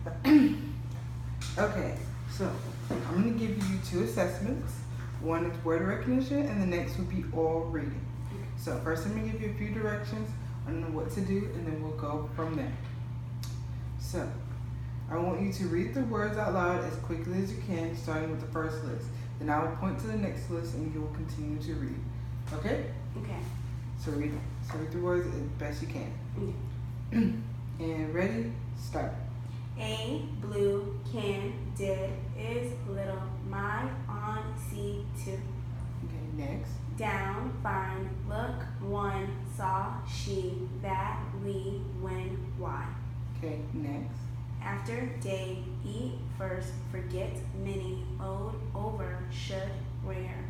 Okay, so I'm going to give you 2 assessments. One is word recognition, and the next will be oral reading. So first I'm going to give you a few directions on what to do, and then we'll go from there. So I want you to read the words out loud as quickly as you can, starting with the first list. Then I will point to the next list, and you will continue to read. Okay? Okay. So read the words as best you can. Okay. And ready? Start. A, blue, can, did, is, little, my, on, see, to. Okay, next. Down, find, look, one, saw, she, that, we, when, why. Okay, next. After, day, eat, first, forget, many, owed, over, should, where.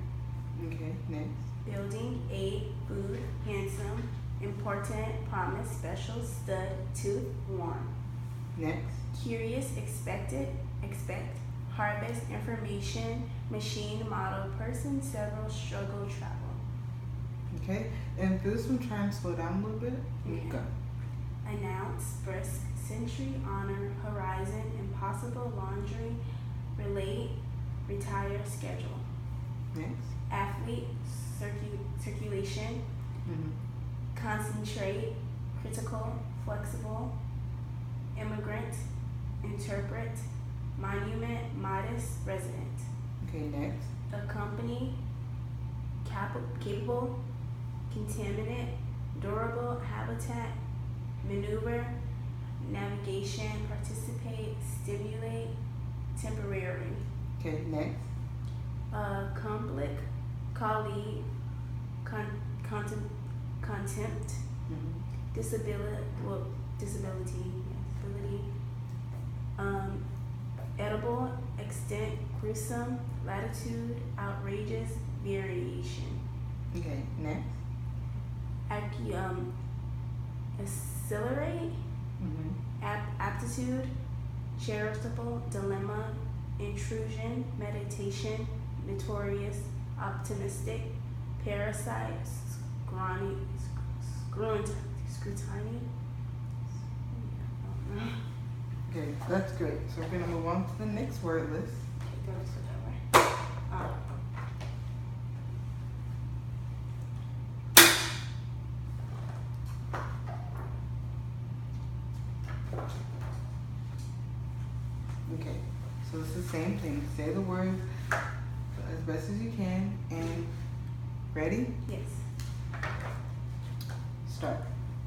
Okay, next. Building, aid, food, handsome, important, promise, special, stood, tooth, warm. Next. Curious, expected, expect, harvest, information, machine, model, person, several, struggle, travel. Okay, and for this one, try and slow down a little bit. Okay. Go. Announce, brisk, century, honor, horizon, impossible, laundry, relate, retire, schedule. Next. Athlete, circulation, concentrate, critical, flexible, immigrant, interpret, monument, modest, resident. Okay, next. Accompany, capable, contaminant, durable, habitat, maneuver, navigation, participate, stimulate, temporary. Okay, next. Conflict, colleague, contempt, disability, edible, extent, gruesome, latitude, outrageous, variation. Okay, next. Accelerate, aptitude, charitable, dilemma, intrusion, meditation, notorious, optimistic, parasite, scrutiny. Okay, that's great. So we're going to move on to the next word list. Okay, so it's the same thing. Say the words as best as you can. And ready? Yes. Start.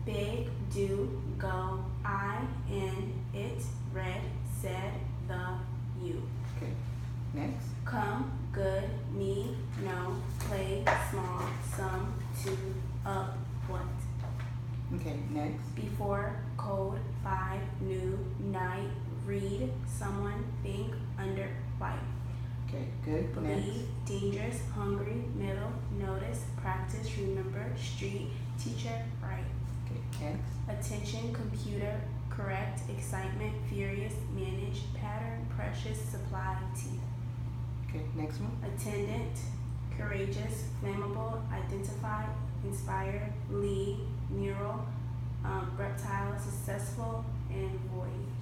Big, do, go, I, in, it, read, said, the, you. Okay, next. Come, good, me, no, play, small, some, to, up, what. Okay, next. Before, cold, 5, new, night, read, someone, think, under, white. Okay, good. Believe, dangerous, hungry, middle, notice, practice, remember, street, teacher, right. Okay, next. Attention, computer, correct, excitement, furious, manage, pattern, precious, supply, teeth. Okay, next one. Attendant, courageous, flammable, identify, inspire, lead, mural, reptile, successful, and voyage.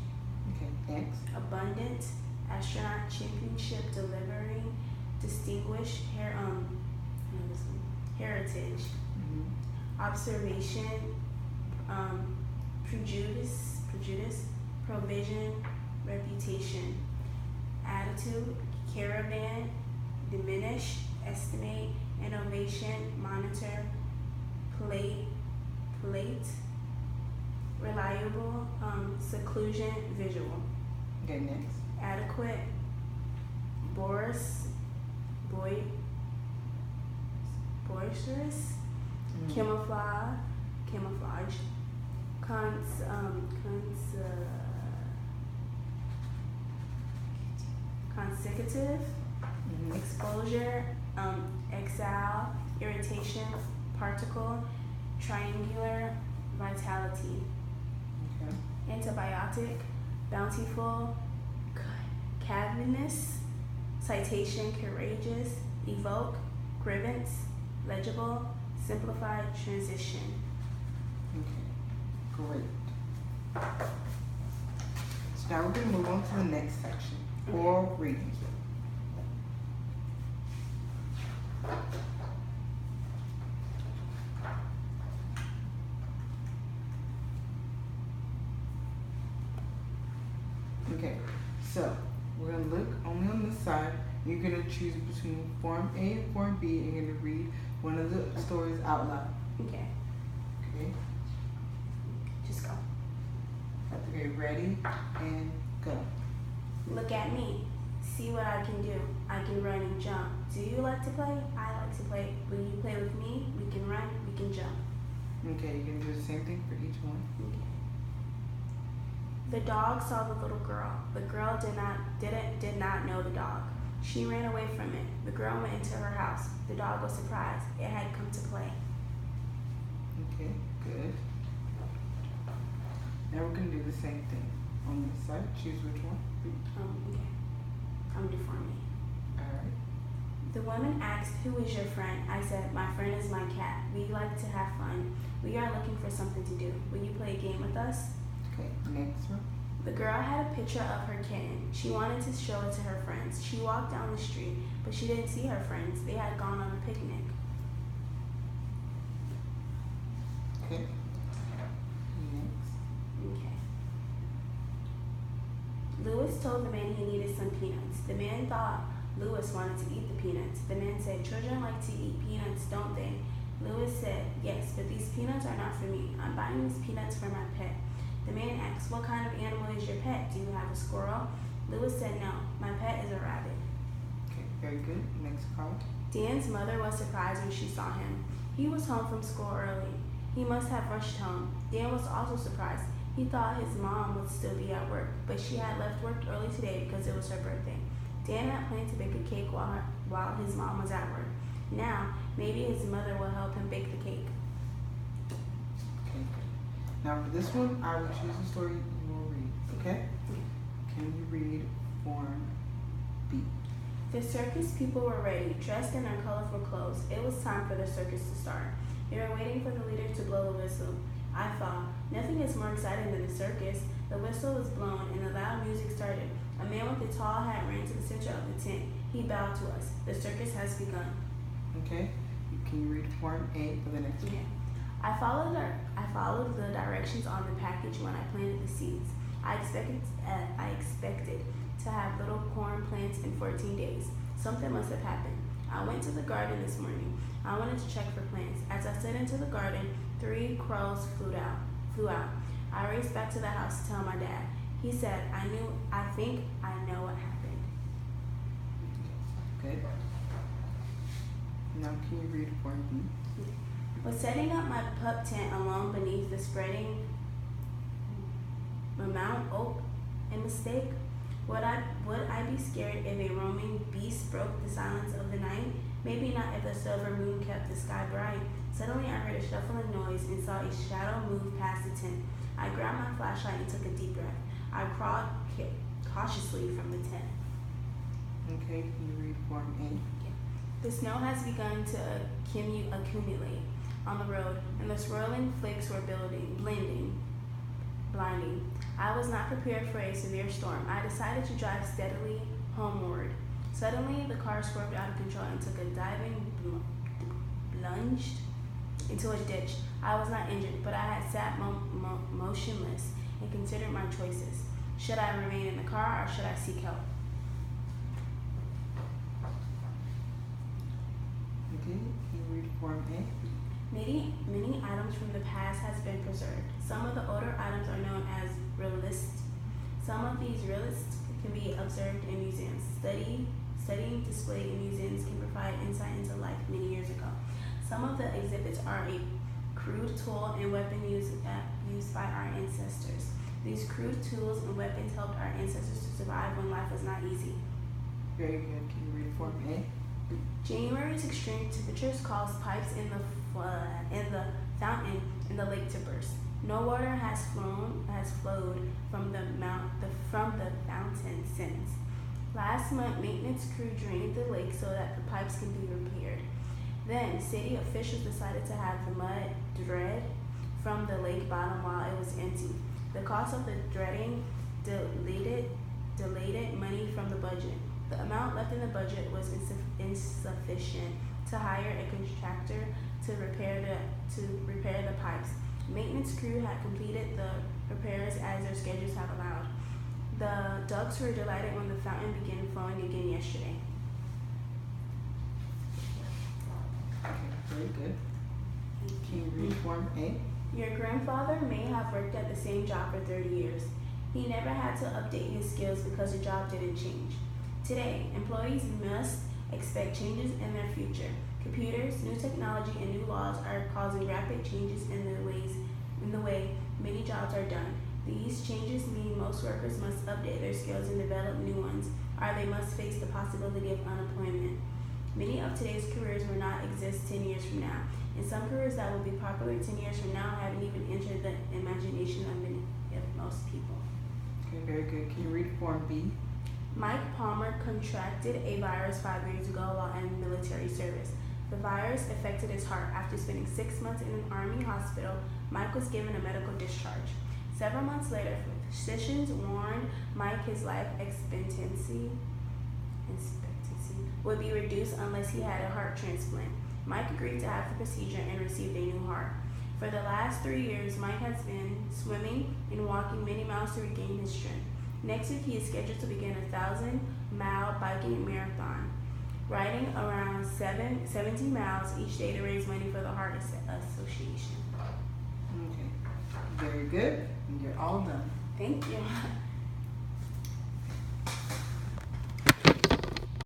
Okay, next. Abundant, astronaut, championship, delivering, distinguished, heritage. Observation, prejudice, provision, reputation. Attitude, caravan, diminish, estimate, innovation, monitor, plate, reliable, seclusion, visual. Okay, next. Adequate, boisterous, camouflage, consecutive, exposure, exile, irritation, particle, triangular, vitality. Okay. Antibiotic, bountiful, cavernous, citation, courageous, evoke, grievance, legible, simplified, transition. Okay, great. So Now we're going to move on to the next section, oral reading. Okay, so we're going to look only on this side. You're going to choose between Form A and Form B, and you're going to read one of the stories out loud. Okay. Okay? Just go. Okay, ready and go. Look at me. See what I can do. I can run and jump. Do you like to play? I like to play. Will you play with me? We can run, we can jump. Okay, you can do the same thing for each one. Okay. The dog saw the little girl. The girl did not know the dog. She ran away from it. The girl went into her house. The dog was surprised. It had come to play. Okay, good. Now we're going to do the same thing. On this side, choose which one. Okay. I'm do for me. Alright. The woman asked, "Who is your friend?" I said, "My friend is my cat. We like to have fun. We are looking for something to do. Will you play a game with us?" Okay, next one. The girl had a picture of her kitten. She wanted to show it to her friends. She walked down the street, but she didn't see her friends. They had gone on a picnic. Okay. Next. Okay. Lewis told the man he needed some peanuts. The man thought Lewis wanted to eat the peanuts. The man said, "Children like to eat peanuts, don't they?" Lewis said, "Yes, but these peanuts are not for me. I'm buying these peanuts for my pet." The man asked, "What kind of animal is your pet? Do you have a squirrel?" Lewis said, "No, my pet is a rabbit." Okay, very good. Next card. Dan's mother was surprised when she saw him. He was home from school early. He must have rushed home. Dan was also surprised. He thought his mom would still be at work, but she had left work early today because it was her birthday. Dan had planned to bake a cake while his mom was at work. Now, maybe his mother will help him bake the cake. Okay. Now for this one, I will choose the story you will read. Okay? Can you read Form B? The circus people were ready, dressed in their colorful clothes. It was time for the circus to start. They were waiting for the leader to blow the whistle. I thought, nothing is more exciting than a circus. The whistle was blown and the loud music started. A man with a tall hat ran to the center of the tent. He bowed to us. The circus has begun. Okay? Can you read Form A for the next one? Yeah. I followed the directions on the package when I planted the seeds. I expected to have little corn plants in 14 days. Something must have happened. I went to the garden this morning. I wanted to check for plants. As I slid into the garden, 3 crows flew out. I raced back to the house to tell my dad. He said, I think I know what happened. Good. Now can you read Form B? Was setting up my pup tent alone beneath the spreading Mount Oak a mistake? Would I be scared if a roaming beast broke the silence of the night? Maybe not if the silver moon kept the sky bright. Suddenly I heard a shuffling noise and saw a shadow move past the tent. I grabbed my flashlight and took a deep breath. I crawled cautiously from the tent. Okay, can you read Form A? The snow has begun to accumulate on the road, and the swirling flakes were blinding. I was not prepared for a severe storm. I decided to drive steadily homeward. Suddenly, the car swerved out of control and took a diving plunge into a ditch. I was not injured, but I had sat motionless and considered my choices. Should I remain in the car or should I seek help? Okay, can you read Form A? Many items from the past has been preserved. Some of the older items are known as relicts. Some of these relicts can be observed in museums. Studying displayed in museums can provide insight into life many years ago. Some of the exhibits are a crude tool and weapon used by our ancestors. These crude tools and weapons helped our ancestors to survive when life was not easy. Very good. Can you read Form A? January's extreme temperatures caused pipes in the fountain in the lake to burst. No water has flowed from the fountain since. Last month, maintenance crew drained the lake so that the pipes can be repaired. Then, city officials decided to have the mud dredged from the lake bottom while it was empty. The cost of the dredging deleted money from the budget. The amount left in the budget was insufficient to hire a contractor to repair the pipes. Maintenance crew had completed the repairs as their schedules have allowed. The ducks were delighted when the fountain began flowing again yesterday. Okay, very good. Can you read Form A? Your grandfather may have worked at the same job for 30 years. He never had to update his skills because the job didn't change. Today, employees must expect changes in their future. Computers, new technology, and new laws are causing rapid changes in the way many jobs are done. These changes mean most workers must update their skills and develop new ones, or they must face the possibility of unemployment. Many of today's careers will not exist 10 years from now, and some careers that will be popular 10 years from now haven't even entered the imagination of most people. Okay, very good. Can you read Form B? Mike Palmer contracted a virus 5 years ago while in military service. The virus affected his heart. After spending 6 months in an army hospital, Mike was given a medical discharge. Several months later, physicians warned Mike his life expectancy would be reduced unless he had a heart transplant. Mike agreed to have the procedure and received a new heart. For the last 3 years, Mike has been swimming and walking many miles to regain his strength. Next week, he is scheduled to begin a 1,000-mile biking marathon, riding around 70 miles each day to raise money for the Heart Association. Okay, very good. And you're all done. Thank you.